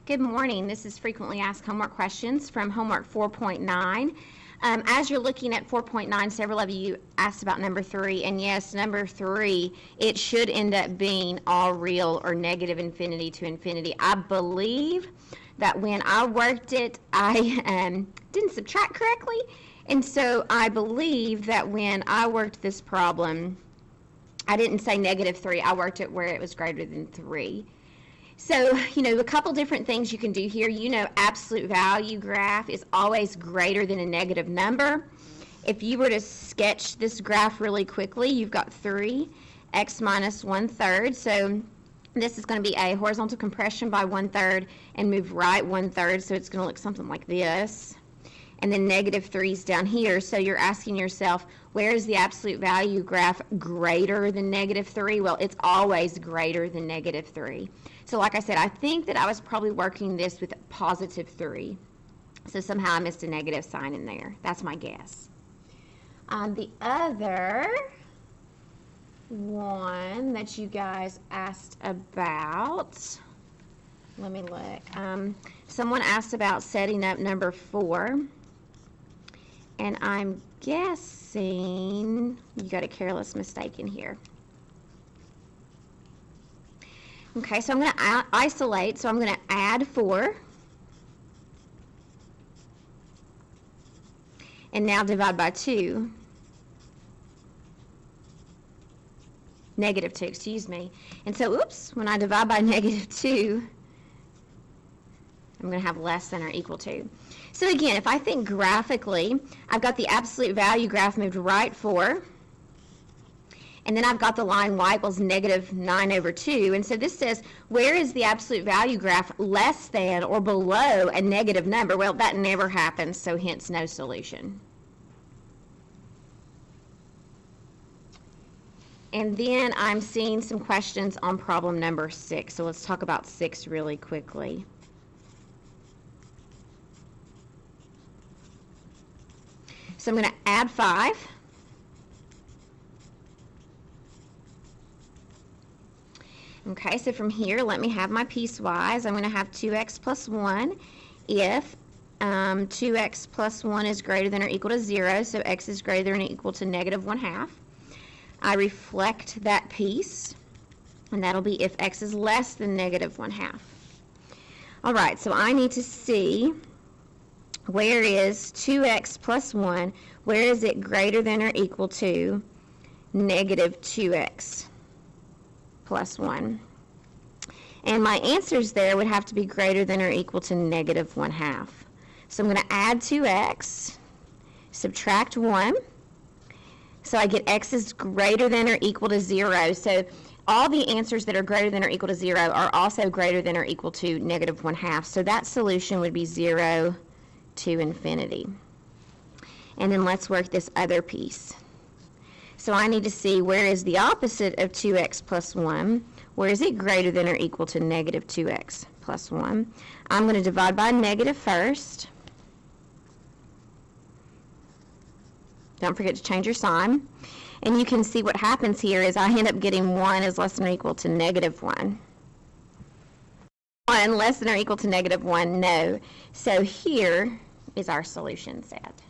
Good morning. This is frequently asked homework questions from homework 4.9. As you're looking at 4.9, several of you asked about number 3, and yes, number 3, it should end up being all real or negative infinity to infinity. I believe that when I worked it, I didn't subtract correctly, and so I believe that when I worked this problem, I didn't say -3, I worked it where it was greater than 3. So, a couple different things you can do here. Absolute value graph is always greater than a negative number. If you were to sketch this graph really quickly, you've got 3x minus 1/3. So this is going to be a horizontal compression by 1/3 and move right 1/3. So it's going to look something like this. And then -3 is down here. So you're asking yourself, where is the absolute value graph greater than -3? Well, it's always greater than -3. So like I said, I think that I was probably working this with +3. So somehow I missed a negative sign in there. That's my guess. The other one that you guys asked about, let me look. Someone asked about setting up number 4. And I'm guessing you got a careless mistake in here. Okay, so I'm going to isolate, so I'm going to add 4. And now divide by 2. -2, excuse me. And so, oops, when I divide by -2, I'm going to have less than or equal to. So again, if I think graphically, I've got the absolute value graph moved right 4. And then I've got the line y equals -9/2. And so this says, where is the absolute value graph less than or below a negative number? Well, that never happens, so hence no solution. And then I'm seeing some questions on problem number 6. So let's talk about 6 really quickly. So I'm going to add 5. Okay, so from here, let me have my piecewise. I'm going to have 2x plus 1 if 2x plus 1 is greater than or equal to 0, so x is greater than or equal to -1/2. I reflect that piece, and that'll be if x is less than -1/2. All right, so I need to see, where is 2x plus 1, where is it greater than or equal to -2x plus 1? And my answers there would have to be greater than or equal to -1/2. So I'm going to add 2x, subtract 1, so I get x is greater than or equal to 0. So all the answers that are greater than or equal to 0 are also greater than or equal to -1/2. So that solution would be 0 to infinity. And then let's work this other piece. So I need to see, where is the opposite of 2x plus 1? Where is it greater than or equal to -2x plus 1? I'm going to divide by negative first. Don't forget to change your sign. And you can see what happens here is I end up getting 1 is less than or equal to -1. 1 less than or equal to -1, no. So here is our solution set.